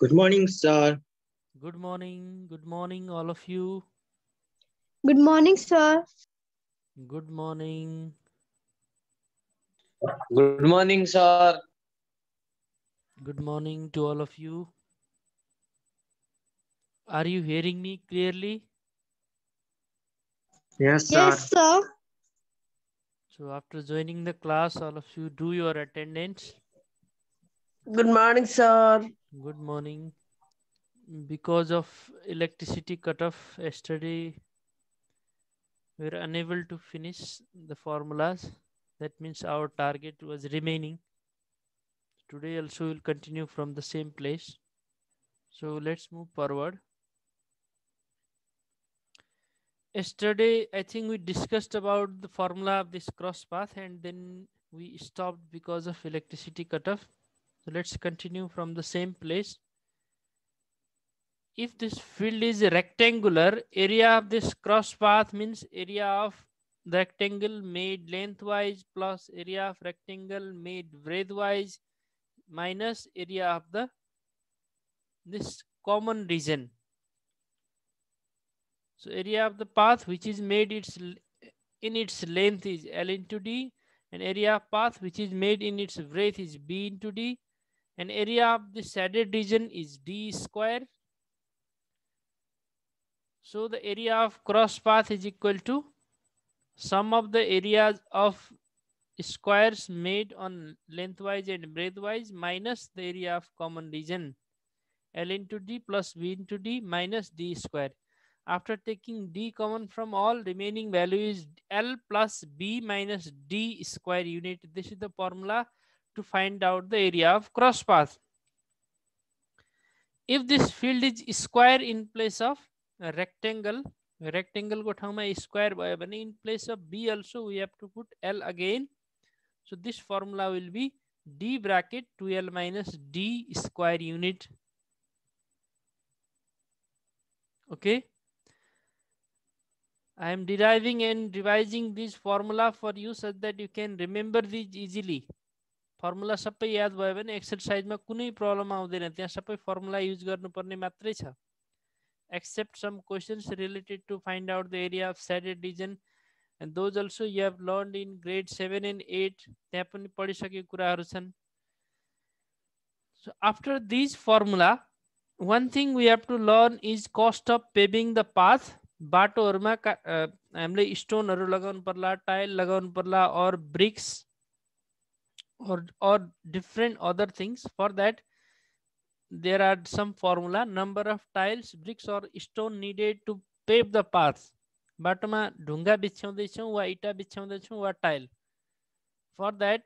Good morning, sir. Good morning, all of you. Good morning, sir. Good morning. Good morning, sir. Good morning to all of you. Are you hearing me clearly? Yes, Yes, sir. sir. So, after joining the class, all of you do your attendance. Good morning, sir. Good morning. Because of electricity cut off yesterday, we were unable to finish the formulas. That means our target was remaining. Today also will continue from the same place. So let's move forward. Yesterday, I think we discussed about the formula of this cross path and then we stopped because of electricity cutoff. So let's continue from the same place. If this field is rectangular, area of this cross path means area of the rectangle made lengthwise plus area of rectangle made breadthwise minus area of the this common region. So area of the path which is made in its length is L into D, and area of path which is made in its breadth is B into D, and area of the shaded region is D square. So the area of cross path is equal to sum of the areas of squares made on lengthwise and breadthwise minus the area of common region L into D plus B into D minus D square. After taking D common from all, remaining value is L plus B minus D square unit. This is the formula to find out the area of cross path. If this field is square in place of a rectangle को ठाउँमा square भयो भने in place of B also we have to put L again. So this formula will be D bracket 2L minus D square unit. Okay. I am deriving and revising this formula for you such that you can remember these easily. Formula सबै याद भयो भने एक्सरसाइजमा कुनै problem आउँदैन, त्यहाँ सबै formula use गर्नुपर्ने मात्रै छ. Except some questions related to find out the area of shaded region, and those also you have learned in grade 7 and 8. त्यहाँ पनि पढिसकेको कुराहरू छन्. So after this formula, one thing we have to learn is cost of paving the path. बाटोहरुमा हामीले स्टोनहरु लगाउनु पर्ला, tile लगाउनु पर्ला, or bricks or different other things. For that there are some formula, number of tiles, bricks or stone needed to pave the path. बाटोमा ढुङ्गा बिछ्याउँदैछौँ वा इटा बिछ्याउँदैछौँ वा tile. For that,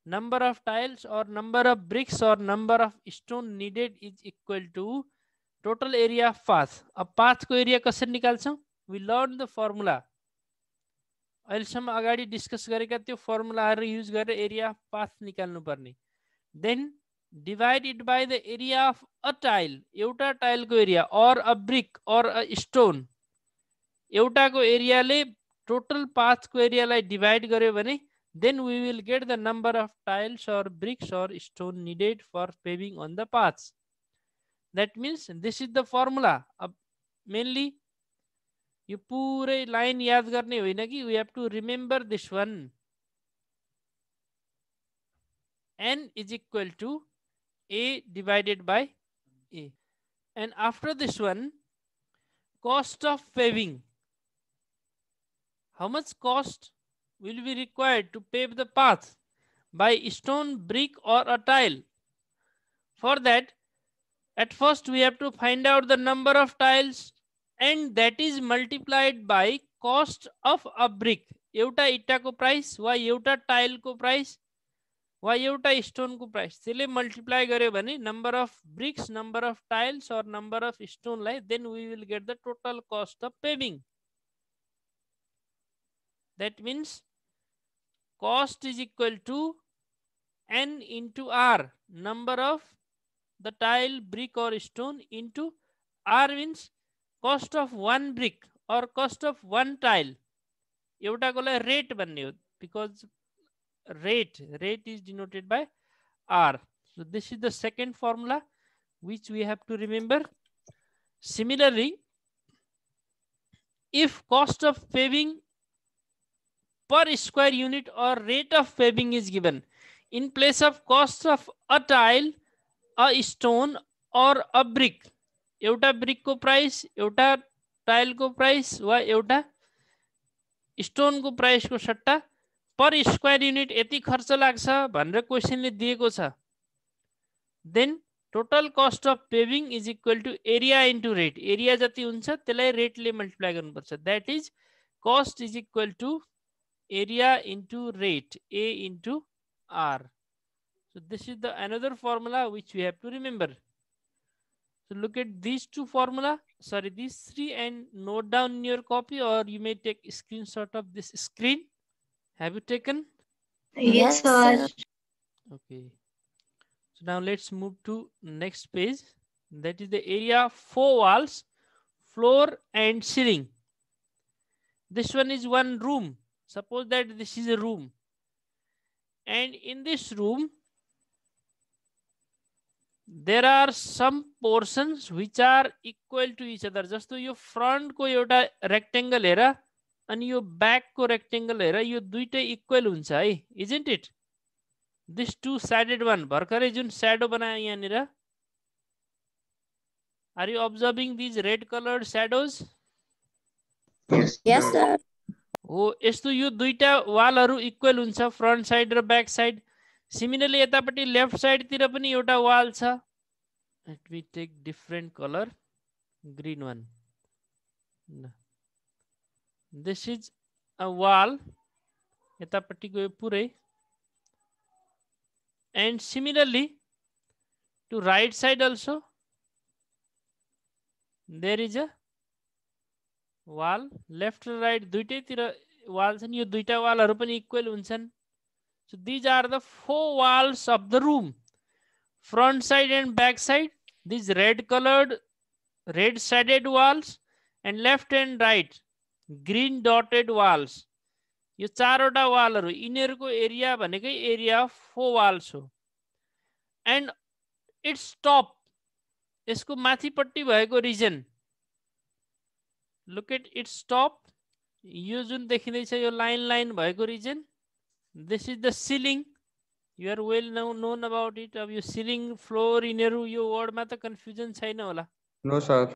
number of tiles or number of bricks or number of stone needed is equal to total area of path. अब path को area कसरी निकाल्छौँ? We learned the formula. अहिलेसम्म अगाडि डिस्कस गरेका त्यो फर्मुलाहरू युज गरेर एरिया अफ पाथ निकाल्नु पर्ने. Then divide it by the area of a tile, एउटा टाइलको एरिया, और अ ब्रिक और अ स्टोन, एउटाको एरियाले टोटल पाथको एरियालाई डिवाइड गर्यो भने then we will get the number of tiles or bricks or stone needed for paving on the paths. That means this is the formula. Mainly यो पुरै line याद गर्ने होइन कि, we have to remember this one. N is equal to A divided by A. And after this one, cost of paving. How much cost will be required to pave the path by stone, brick or a tile? For that, at first we have to find out the number of tiles, and that is multiplied by cost of a brick. एउटा इट्टाको price वा एउटा टाइलको price वा एउटा स्टोनको price, त्यसले multiply गर्यो भने number of bricks, number of tiles और number of स्टोनलाई, then we will get the total cost of paving. That means cost is equal to N into R, number of the tile, brick or stone, into R means cost of one brick or cost of one tile. एउटाको लागि rate भन्ने हो, because rate is denoted by R. So this is the second formula. which we have to remember. Similarly, if cost of paving per square unit or rate of paving is given, in place of cost of a tile, a stone or a brick, एउटा brick को price, एउटा tile को price वा एउटा stone को price को सट्टा per square unit यति खर्च लाग्छ भनेर क्वेशनले दिएको छ, then total cost of paving is equal to area into rate. area जति हुन्छ त्यसलाई rate ले multiply गर्नुपर्छ. That is cost is equal to area into rate, A into R. So this is the another formula which we have to remember. So look at these two formula, sorry, these three, and note down in your copy, or you may take a screenshot of this screen. Have you taken? Yes, sir. Okay. So now let's move to next page. That is the area of 4 walls, floor and ceiling. This one is one room. Suppose that this is a room, and in this room there are some portions which are equal to each other. जस्तो यो front को एउटा rectangle हेर अनि यो back को rectangle हेर, यो दुईटै equal हुन्छ है, isn't it? This two sided one, भर्खरै जुन shadow बनायो यहाँनिर, are you observing these red colored shadows? Yes, sir. हो, यस्तो यो दुईटा वालहरु इक्वल हुन्छ, फ्रन्ट साइड र ब्याक साइड. सिमिलरली यतापट्टि लेफ्ट साइड तिर पनि एउटा वाल छ. Let me take different color, green one. This is a wall, यतापट्टिको यो पुरै. And similarly to right side also there is a wall, left raw right दुईटैतिर वाल छन्, यो दुईटा वालहरु पनि इक्वल हुन्छन्. So these are the 4 walls of the room, front side and back side. These red colored, red shaded walls, and left and right green dotted walls. यो चारवटा वालहरु, यिनीहरुको area भनेकै एरिया अफ 4 वाल्स हो. And its top, यसको माथिपट्टि भएको region, look at its top, यो जुन देखिँदैछ यो लाइन लाइन भएको region, this is the ceiling. You are well known about it. अब यो ceiling, floor, यिनीहरु यो वर्ड मा त कन्फ्युजन छैन होला? No sir.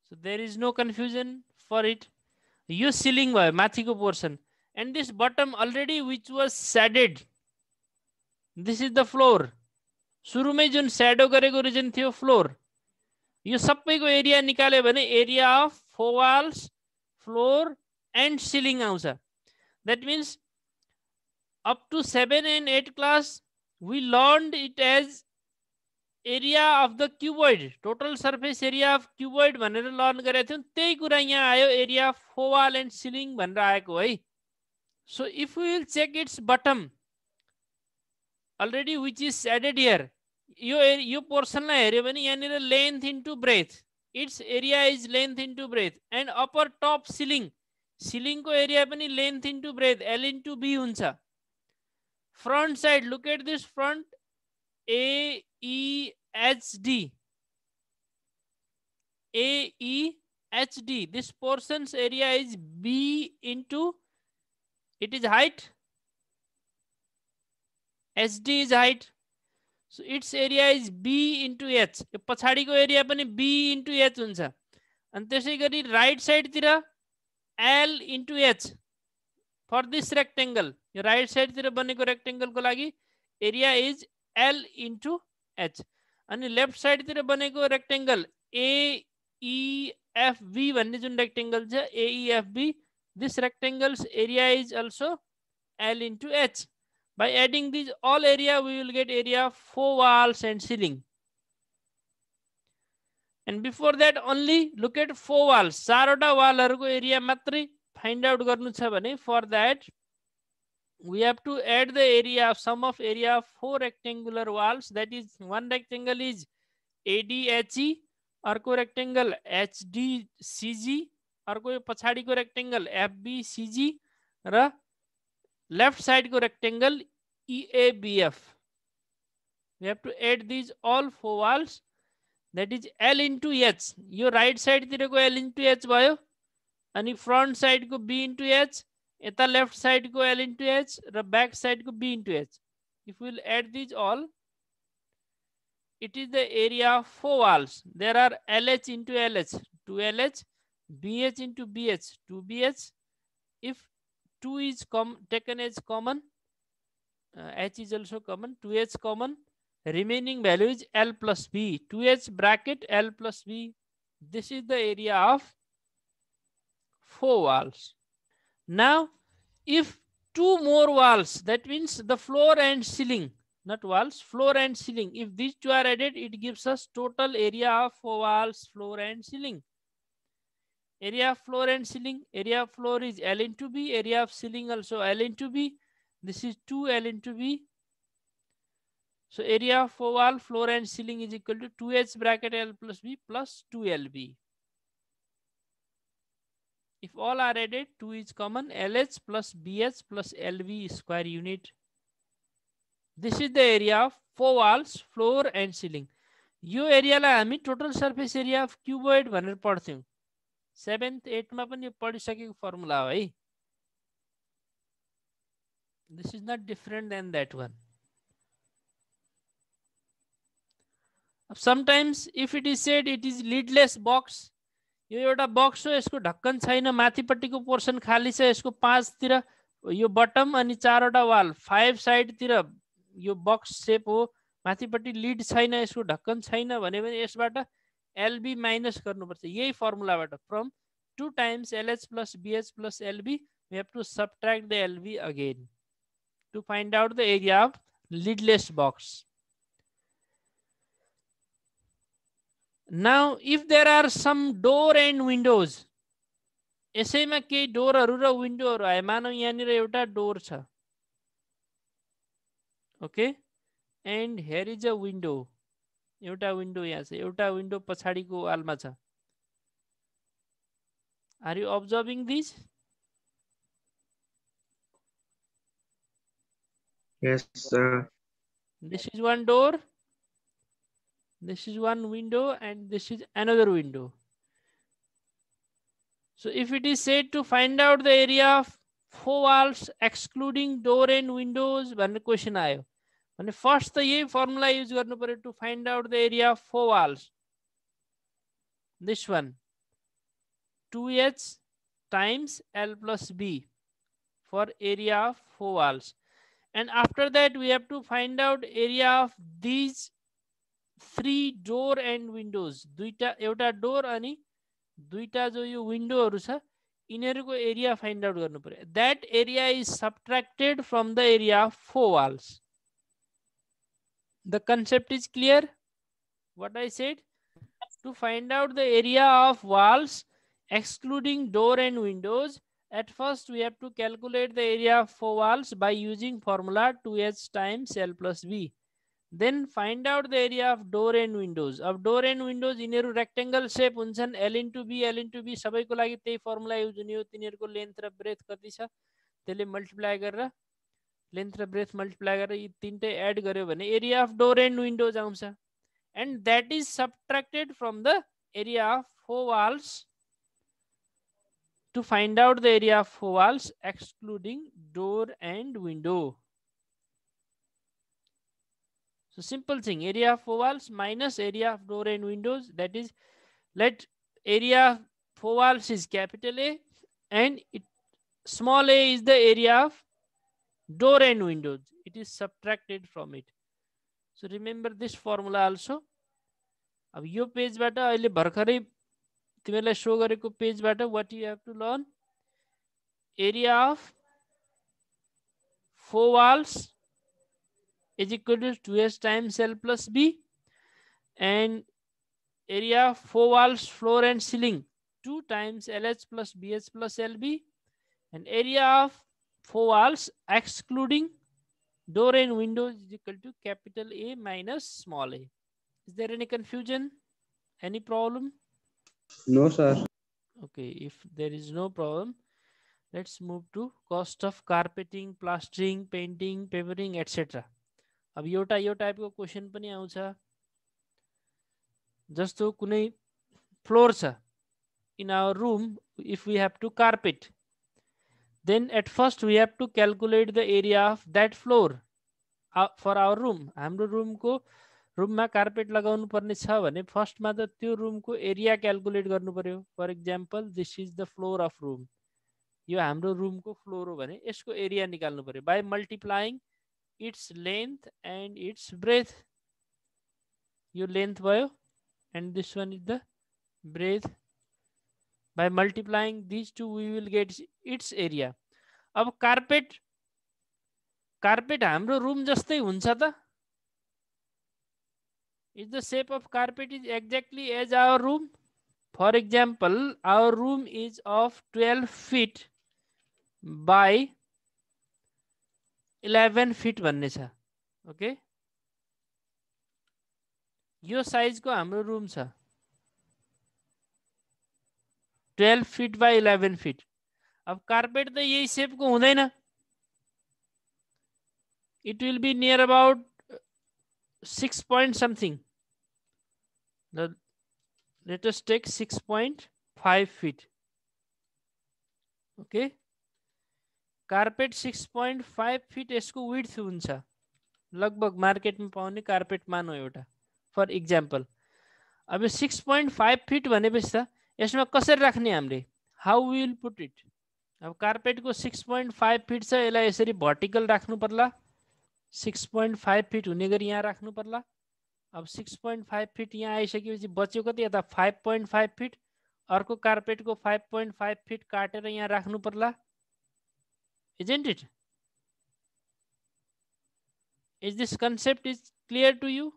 So there is no confusion for it. Yo ceiling भयो माथिको portion, and this bottom already which was shaded, this is the floor. सुरुमै जुन shadow गरेको region थियो फ्लोर, यो सबैको एरिया निकाल्यो भने area of 4 walls, floor and ceiling आउँछ. That means up to 7 and 8 class we learned it as area of the cuboid, total surface area of cuboid भनेर learn गरेका थियौं. त्यही कुरा यहाँ आयो, area of 4 wall and ceiling भनेर आएको है. So if we will check its bottom already which is shaded here, यो पोर्सनलाई हेर्यो भने यहाँनिर length into breadth, its area is length into breadth. And upper top ceiling, सिलिङको एरिया पनि length into breadth, L into B हुन्छ. Front side, look at this front, AEHD, AEHD, this portion's area is B into, it is height, SD is height. So its area is B into H. यो पछाडीको area पनि B into H हुन्छ. अनि त्यसैगरी right side तिर L into H for this rectangle. यो right side तिर बनेको रेक्टेंगल को लागि area is L into H. अनि लेफ्ट साइड तिर बनेको रेक्टेंगल AEFB भन्ने जुन रेक्टेंगल छ, AEFB, this rectangle's area is also L into H. By adding these all area, we will get area of 4 walls and ceiling. And before that only look at 4 walls. 4वटा वालहरुको area मात्रै find out गर्नु छ भने, for that we have to add the area of sum of area of 4 rectangular walls. That is, one rectangle is ADHE, अर्को rectangle HDCG, अर्को यो पछाडीको rectangle FBCG र left side को rectangle EABF. We have to add these all 4 walls that is L into H. यो right side तिरको L into H भयो अनि front side को B into H, यता left side को L into H र back side को B into H. If we will add these all, it is the area of 4 walls. There are LH into LH, 2 LH, BH into BH, 2 BH. If 2 is taken as common, H is also common, 2H common, remaining value is L plus B, 2H bracket L plus B. This is the area of 4 walls. Now, if 2 more walls, that means the floor and ceiling, not walls, floor and ceiling, if these 2 are added, it gives us total area of 4 walls, floor and ceiling. Area of floor and ceiling, area of floor is L into B, area of ceiling also L into B. This is 2L into B. So area of 4 wall, floor and ceiling is equal to 2H bracket L plus B plus 2LB. If all are added, 2 is common, LH plus BH plus LB square unit. This is the area of 4 walls, floor and ceiling. यो एरियालाई हामी total surface area of cuboid भनेर पढ्थ्यौं 7th 8th मा पनि यो पढिसकेको formula हो है. This is not different than that one. Sometimes if it is said it is lidless box, यो एउटा बक्स हो, यसको ढक्कन छैन, माथिपट्टिको पोर्सन खाली छ, यसको 5 तिर यो बटम अनि 4 वटा वाल, 5 साइड तिर यो बक्स शेप हो, माथिपट्टि लिड छैन, यसको ढक्कन छैन भने यसबाट LB माइनस गर्नुपर्छ. यही फर्मुलाबाट from 2 times LH plus BH plus LB we have to subtract the LB again to find out the area of lidless box. Now if there are some door and windows, यसैमा केही डोरहरु र विन्डोहरु आए, मानौ यहाँनिर एउटा door छ, okay, end here is a window, एउटा window यहाँ छ, एउटा विन्डो पछाडीको वालमा छ. Are you observing this? Yes, sir. This is one door, this is one window, and this is another window. So if it is said to find out the area of 4 walls excluding door and windows भन्ने question आयो भने first त यही formula use गर्नु पर्यो to find out the area of 4 walls. This one 2H times L plus B for area of 4 walls, and after that we have to find out area of these 3 door and windows. दुईटा, एउटा door अनि दुईटा जो यो विन्डोहरु छ, यिनीहरुको area find out गर्नु पर्यो. That area is subtracted from the area of 4 walls. The concept is clear? What I said? To find out the area of walls excluding door and windows, at first we have to calculate the area of 4 walls by using formula 2H times L plus B. Then find out the area of door and windows. Of door and windows यिनीहरु rectangle shape हुन्छन्, L into B सबैको लागि त्यही formula use हुने हो. तिनीहरुको length र breath कति छ त्यसले मल्टिप्लाई गरेर, लेन्थ र ब्रेथ मल्टिप्लाई गरेर यी तीनटै एड गर्यो भने area of door end windows आउँछ, and that is subtracted from the area of 4 walls to find out the area of 4 walls excluding door and window. So simple thing, area of 4 walls minus area of door and windows, that is, let area of 4 walls is capital A and small a is the area of door and windows. It is subtracted from it. So remember this formula also. अब यो पेजबाट अहिले भर्खरै तिमीलाई show गरेको पेजबाट what you have to learn, area of 4 walls is equal to 2H times L plus B, and area of 4 walls floor and ceiling 2 times LH plus BH plus LB, and area of 4 walls excluding door and windows is equal to capital A minus small a. Is there any confusion? Any problem? No, sir. Okay, if there is no problem, let's move to cost of carpeting, plastering, painting, papering, etc. अब एउटा यो टाइपको question पनि आउँछ. जस्तो कुनै floor छ in our room, if we have to carpet, then at first we have to calculate the area of that floor for our room. हाम्रो रुमको रुममा कार्पेट लगाउनु पर्ने छ भने फर्स्टमा त त्यो रुमको एरिया क्याल्कुलेट गर्नु पर्यो. For example this is the floor of room. यो हाम्रो रुमको फ्लोर हो भने यसको एरिया निकाल्नु पर्यो by multiplying its length and its breadth. यो लेन्थ भयो and this one is the breadth. By multiplying these two, we will get its area. अब कार्पेट हाम्रो रूम जस्तै हुन्छ त? Is the shape of carpet is exactly as our room? For example, our room is of 12 feet by 11 feet भन्ने छ. Okay? यो साइजको हाम्रो room छ 12 feet by 11 feet. अब कार्पेट त यही शेपको हुँदैन. It will be near about 6 point something. Let us take 6.5 feet. Okay. Carpet 6.5 feet यसको width हुन्छ. लगभग मार्केटमा पाउने कार्पेट मानौ एउटा फर इक्जाम्पल. अब 6.5 feet भनेपछि त यसमा कसरी राख्ने हामीले? How we will put it? अब कार्पेटको 6.5 feet छ, यसलाई यसरी भर्टिकल राख्नु पर्ला. 6.5 feet हुने गरी यहाँ राख्नु पर्ला. अब 6.5 feet यहाँ आइसकेपछि बच्यो कति? यता 5.5 feet. अर्को कार्पेटको 5.5 feet काटेर यहाँ राख्नु पर्ला. Isn't it? Is this concept is clear to you?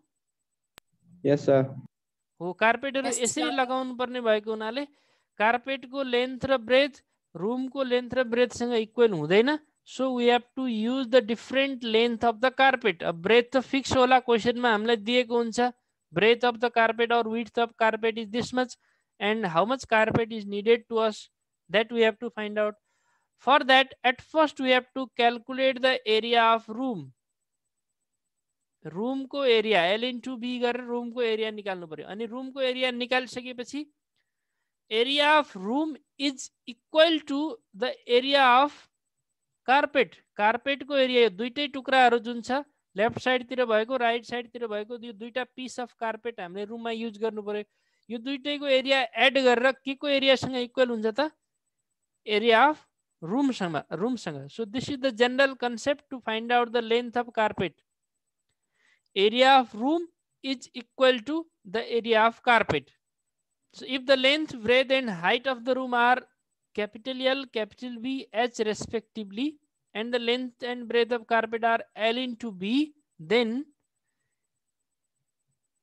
Yes, sir. हो कार्पेटहरु यसरी लगाउनु पर्ने भएको हुनाले कार्पेटको लेन्थ र ब्रेथ रुमको लेन्थ र ब्रेथ सँग इक्वल हुँदैन. So we have to use the different length of the carpet. अब ब्रेथ त फिक्स होला, क्वेशनमा हामीलाई दिएको हुन्छ ब्रेथ अफ द कार्पेट और width of carpet is this much and how much carpet is needed to us that we have to find out. For that at first we have to calculate the area of room. Room को area L into B गरेर room को area निकाल्नु पर्यो. अनि room को area निकालिसकेपछि area of room is equal to the area of carpet. Carpet को area यो दुईटै टुक्राहरु जुन छ लेफ्ट साइड तिर भएको राइट साइड तिर भएको यो दुईटा पीस अफ कार्पेट हामीले रूममा युज गर्नु पर्यो. यो दुईटैको एरिया एड गरेर के को एरिया सँग इक्वल हुन्छ त? एरिया अफ रूम सँग. So this is the general concept to find out the length of carpet. Area of room is equal to the area of carpet. So if the length, breadth and height of the room are capital L, capital B, H respectively, and the length and breadth of carpet are L into B, then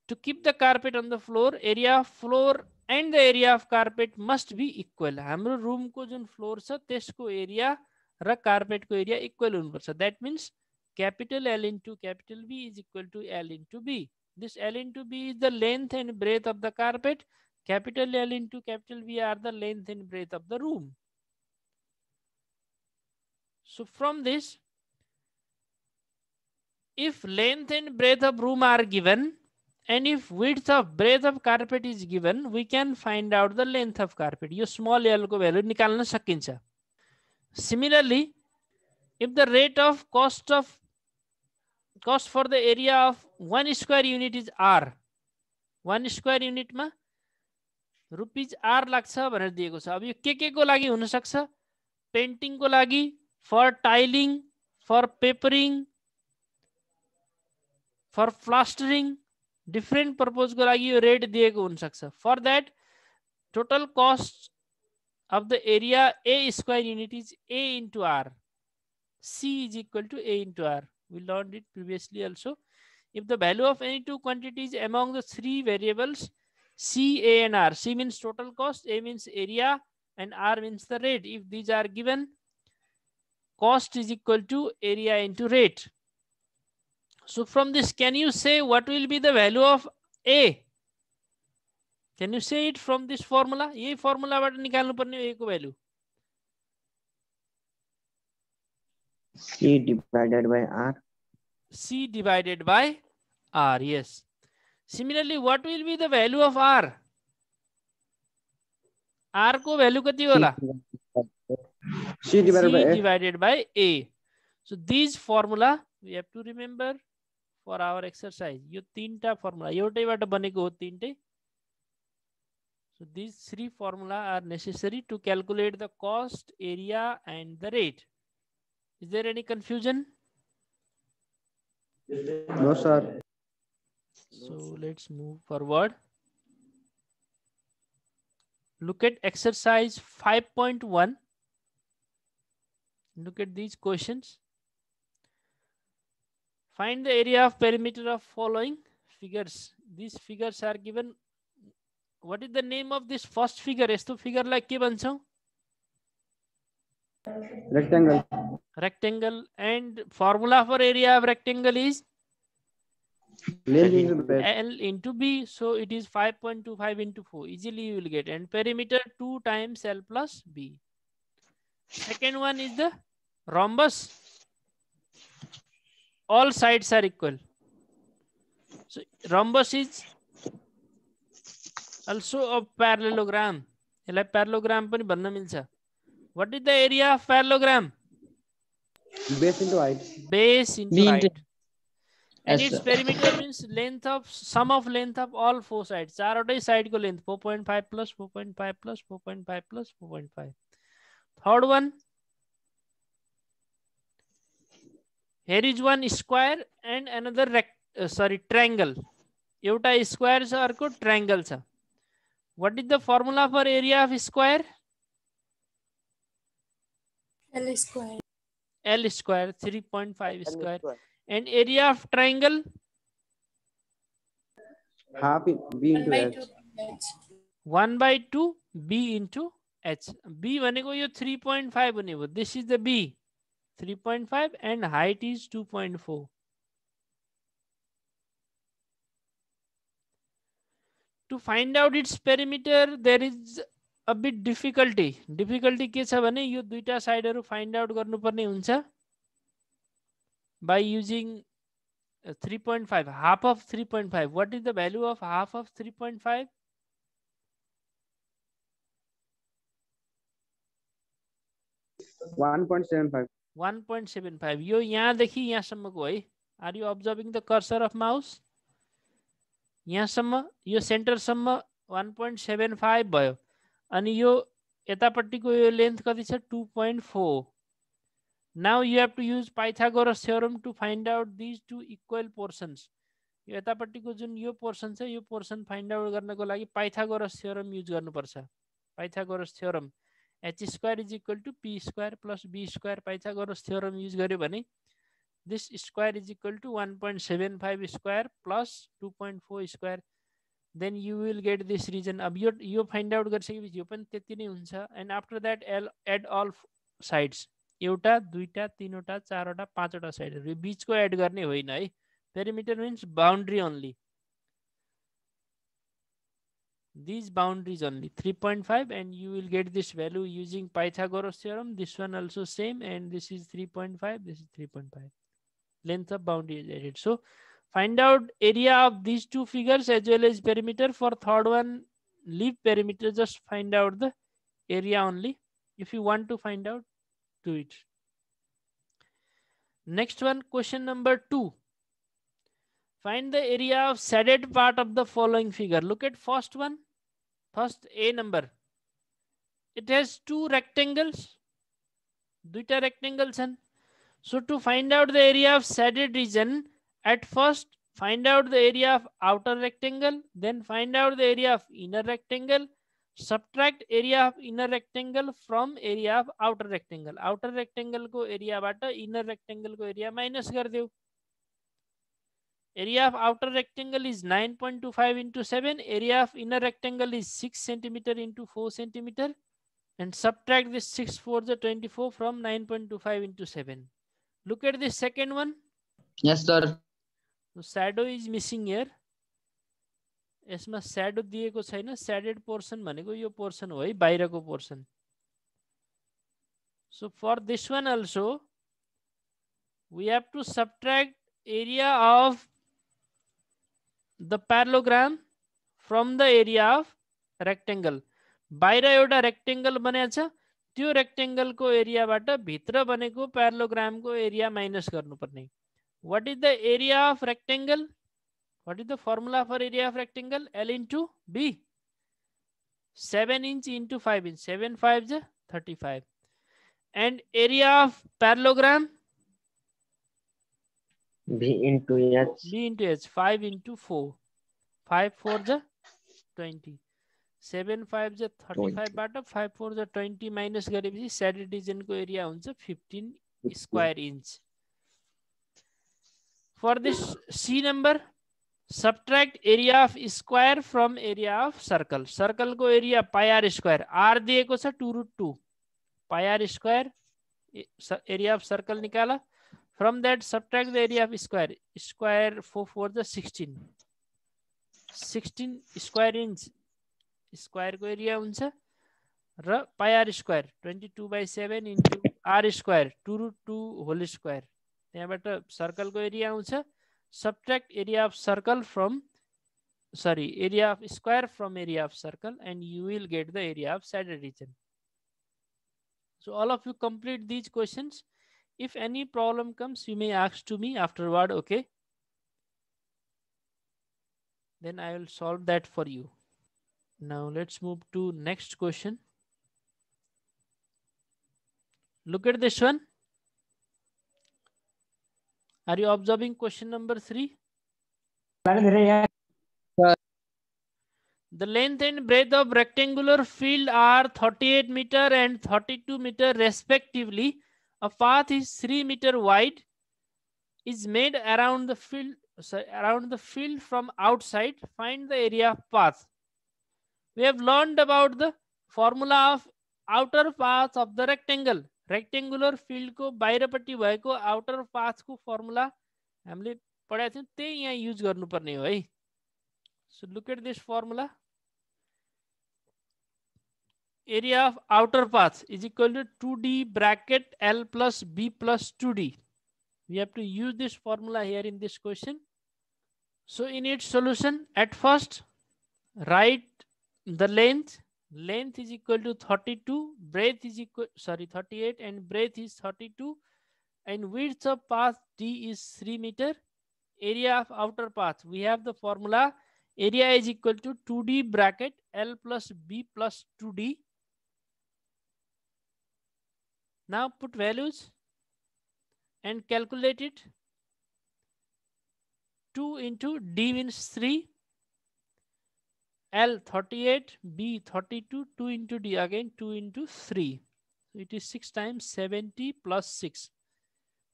to keep the carpet on the floor, area of floor and the area of carpet must be equal. हाम्रो room को जुन floor छ त्यसको area र carpet को area equal हुनुपर्छ. That means capital L into capital B is equal to L into B. This L into B is the length and breadth of the carpet. Capital L into capital B are the length and breadth of the room. So from this, if length and breadth of room are given and if width of breadth of carpet is given, we can find out the length of carpet. Yo small L को value निकाल्न सकिन्छ. Similarly, if the rate of cost for the area of 1 square unit is R, 1 square unit मा rupees R लाग्छ भनेर दिएको छ. अब यो के को लागि हुन सक्छ? पेन्टिङ को लागि, फर टाइलिङ, फर पेपरिङ, फर प्लास्टरिङ, डिफरेंट पर्पज को लागि यो रेट दिएको हुन सक्छ. फर दैट टोटल कस्ट of the area A square unit is A into R. C is equal to A into R. We learned it previously also. If the value of any two quantities among the three variables C, A and R, C means total cost, A means area and R means the rate. If these are given, cost is equal to area into rate. So from this, can you say what will be the value of A? Can you say it from this formula? ये formula बाट निकाल्नु पर्ने A को value. C divided by R. C divided by R, yes. Similarly, what will be the value of R? R को value कति होला? C divided by C A. divided by A. So these formula we have to remember for our exercise. यो तीनटा formula एउटैबाट बनेको हो तीनटै. So these three formula are necessary to calculate the cost, area and the rate. Is there any confusion? No, sir. So let's move forward. Look at exercise 5.1. Look at these questions. Find the area of perimeter of following figures. These figures are given. What is the name of this first figure? यस्तो figure like के भन्छौं? Rectangle. Rectangle. And formula for area of rectangle is Length into base. L into B. So it is 5.25 into 4. Easily you will get. And perimeter 2 times L plus B. Second one is the rhombus. All sides are equal. So rhombus is also a parallelogram. यसलाई parallelogram पनि भन्न मिल्छ. What is the area of parallelogram? Base into height. Base into height. And Yes, its sir. perimeter means length of sum of length of all four sides. चारवटै side को length 4.5 plus 4.5 plus 4.5 plus 4.5. Third one. Here is one square and another triangle. एउटा square छ अर्को triangle छ. What is the formula for area of square? L square. L square 3.5 square. And area of triangle? Half in B into H. 1 by 2 B into H. B भनेको यो 3.5 हुने भयो. This is the B. 3.5 and height is 2.4. To find out its perimeter, there is a bit difficulty. Difficulty के छ भने यो दुईटा साइडहरु find out गर्नुपर्ने हुन्छ by using 3.5, half of 3.5. What is the value of half of 3.5? 1.75. 1.75. यो यहाँदेखि यहाँसम्मको है. Are you observing the cursor of mouse? यहाँसम्म यो सेन्टरसम्म 1.75 भयो. अनि यो यतापट्टिको यो लेन्थ कति छ 2.4. Now you have to use Pythagoras theorem to find out these two equal portions. यो यतापट्टिको जुन यो पोर्सन छ यो पोर्सन फाइन्ड आउट गर्नको लागि पाइथागोरस थ्योरम युज गर्नुपर्छ. Pythagoras theorem h square is equal to p square plus b square. Pythagoras theorem use गर्यो भने this square is equal to 1.75 square plus 2.4 square. Then you will get this region. अब यो find out गरिसकेपछि यो पनि त्यति नै हुन्छ. And after that add all sides. एउटा दुईटा तीनवटा चारवटा पाँचवटा साइडहरु बीचको एड गर्ने होइन है. Perimeter means boundary only. These boundaries only 3.5 and you will get this value using Pythagoras theorem. This one also same and this is 3.5. This is 3.5. Length of boundary is added. So find out area of these two figures as well as perimeter. For third one, leave perimeter. Just find out the area only. If you want to find out, do it. Next one, question number 2. Find the area of shaded part of the following figure. Look at first one. First A number. It has two rectangles. Duita rectangles. So to find out the area of shaded region, at first find out the area of outer rectangle, then find out the area of inner rectangle, subtract area of inner rectangle from area of outer rectangle. Outer rectangle को area बाटा inner rectangle को area minus कर देऊ. Area of outer rectangle is 9.25 into 7. Area of inner rectangle is 6 centimeter into 4 centimeter. And subtract this 6 for the 24 from 9.25 into 7. Look at the second one. Yes, sir. So shadow is missing here. यसमा shadow दिएको छैन. Shaded portion भनेको यो portion हो है, बाहिरको portion. So for this one also, we have to subtract area of the parallelogram from the area of rectangle. बाहिर एउटा rectangle बनेको छ, त्यो रेक्टेंगल को एरियाबाट भित्र बनेको प्यारालोग्राम को एरिया माइनस गर्नुपर्ने. What is the area of rectangle? What is the formula for area of rectangle? L into B. 7 inch into 5 inch. 7 5 is 35. And area of parallelogram? B into H. B into H. 5 into 4. 5 4 is 20. 7 5 is 35 बाट 5 4 is 20 minus गरेपछि saddle region को area हुन्छ 15 square inch. For this C number, subtract area of square from area of circle. Circle को area pi r square. R दिएको छ 2√2. Pi r square area of circle निकाला. From that subtract the area of square. Square 4 4 the 16. 16 square inch. Square को area हुन्छ र pi r square 22/7 into r square 2√2 whole square. त्यहाँबाट circle को area आउँछ. Subtract area of circle from area of square from area of circle and you will get the area of saddle region. So all of you complete these questions. If any problem comes, you may ask to me afterward, okay? Then I will solve that for you. Now let's move to next question. Look at this one. Are you observing question number 3? The length and breadth of rectangular field are 38 meter and 32 meter respectively. A path is 3 meter wide, is made around the field from outside. Find the area of path. We have learned about the formula of outer path of the rectangle. Rectangular field को बाहिरपट्टि भएको outer path को formula हामीले पढाएको थियौं, त्यही यहाँ use गर्नुपर्ने हो है. So look at this formula. Area of outer path is equal to 2d bracket L plus B plus 2d. We have to use this formula here in this question. So in its solution, at first write the length. Length is equal to 32, breadth is 38 and breadth is 32 and width of path D is 3 meter. Area of outer path, we have the formula. Area is equal to 2d bracket L plus B plus 2d. Now put values and calculate it. 2 into D means 3. L 38, B 32, 2 into D again 2 into 3. So it is 6 times 70 plus 6.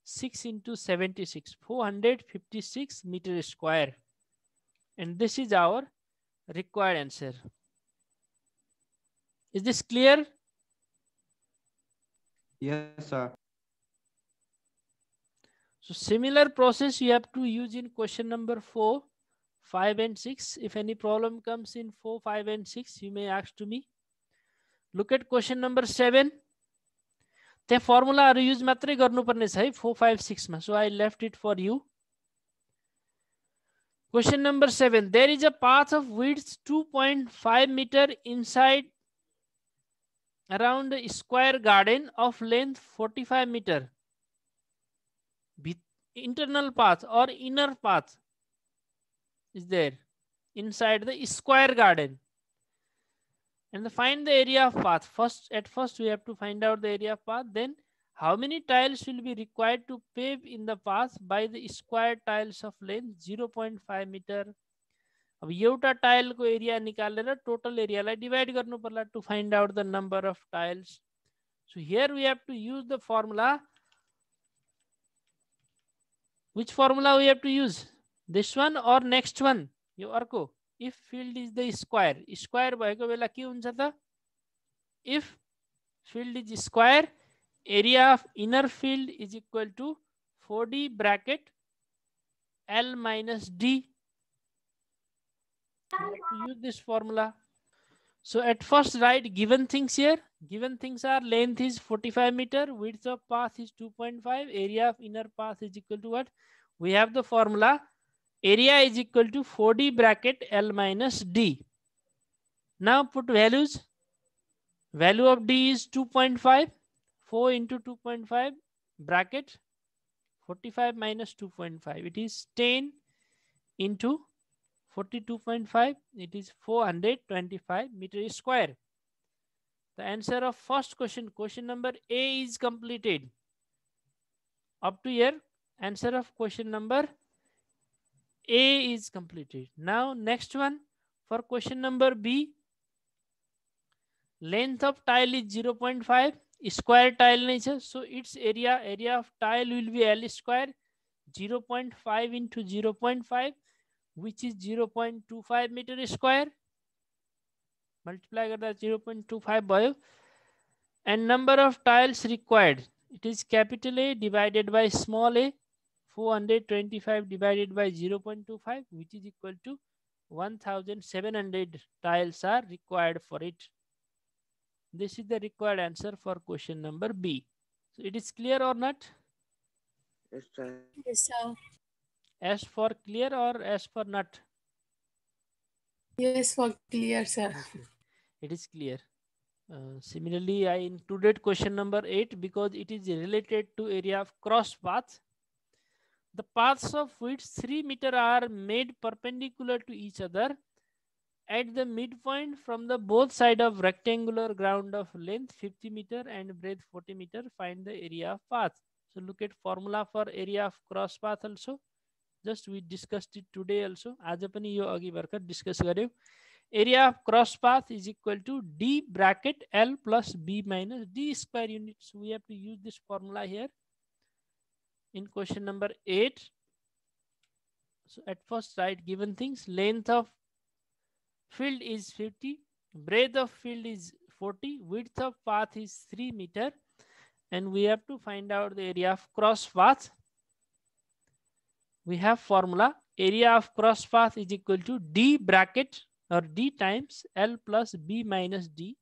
6 into 76, 456 meter square. And this is our required answer. Is this clear? Yes, sir. So similar process you have to use in question number 4. 5 and 6. If any problem comes in 4, 5 and 6, you may ask to me. Look at question number 7. The formula use matrai गर्नुपर्ने छ है 4, 5, 6 मा. So I left it for you. Question number 7. There is a path of width 2.5 meter inside around a square garden of length 45 meter. Internal path or inner path is there inside the square garden, and find the area of path. At first we have to find out the area of path. Then how many tiles will be required to pave in the path by the square tiles of length 0.5 meter. अब एउटा tile को area निकालेर total एरियालाई divide गर्नु पर्ला to find out the number of tiles. So here we have to use the formula. Which formula we have to use? This one or next one? यो अर्को. If field is the square. Square भएको बेला के हुन्छ त? If field is square, area of inner field is equal to 4d bracket L minus D. You have to use this formula. So at first write given things here. Given things are length is 45 meter, width of path is 2.5, area of inner path is equal to what? We have the formula. area is equal to 4D bracket L minus D. Now put values. Value of D is 2.5. 4 into 2.5 bracket 45 minus 2.5. It is 10 into 42.5. It is 425 meters square. The answer of first question, question number A, is completed. Up to here, answer of question number A is completed. Now next one, for question number B, length of tile is 0.5. Square tile nature, so its area of tile will be L square. 0.5 into 0.5, which is 0.25 meter square. Multiply करता 0.25 by, and number of tiles required, it is capital A divided by small a. 425 divided by 0.25, which is equal to 1700 tiles are required for it. This is the required answer for question number B. So it is clear or not? Yes, sir. Yes, sir. As for clear or as for not? Yes, for clear, sir. Okay. It is clear. Similarly, I included question number 8 because it is related to area of cross path. The paths of width 3 meter are made perpendicular to each other at the midpoint from the both side of rectangular ground of length 50 meter and breadth 40 meter. Find the area of path. So look at formula for area of cross path also. Just we discussed it today also. आज पनि यो अघि भर्खर discuss गर्यौं. Area of cross path is equal to D bracket L plus B minus D square units. We have to use this formula here in question number 8. So at first write given things. Length of field is 50, breadth of field is 40, width of path is 3 meter, and we have to find out the area of cross path. We have formula, area of cross path is equal to D bracket or D times L plus B minus D.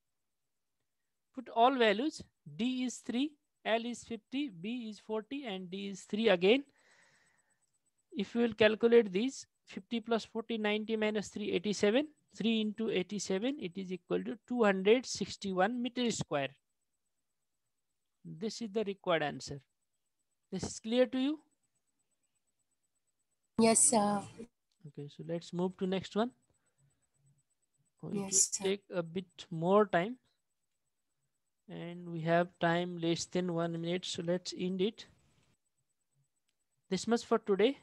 Put all values. D is 3, L is 50, B is 40, and D is 3 again. If you will calculate these, 50 plus 40, 90 minus 3, 87. 3 into 87, it is equal to 261 meter square. This is the required answer. This is clear to you? Yes, sir. Okay, so let's move to next one. It Yes, will sir. take a bit more time, and we have time less than 1 minute, so let's end it. This much for today.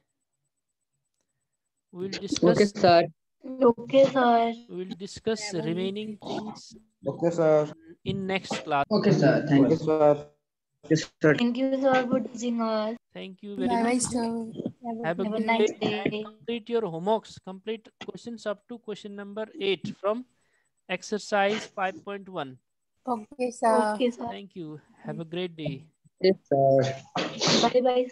We'll discuss. Okay, sir. Okay, sir. We'll discuss remaining things Okay, sir. in next class. Okay, sir. Thank Okay, you. sir. Yes, sir. Thank you, sir, for teaching us. Thank you very Bye, much. sir. Have a Have a good nice day. day. Complete your homeworks. Complete questions up to question number 8 from exercise 5.1. Okay, sir. Okay, sir. Thank you. Have a great day. Yes, sir. Bye bye.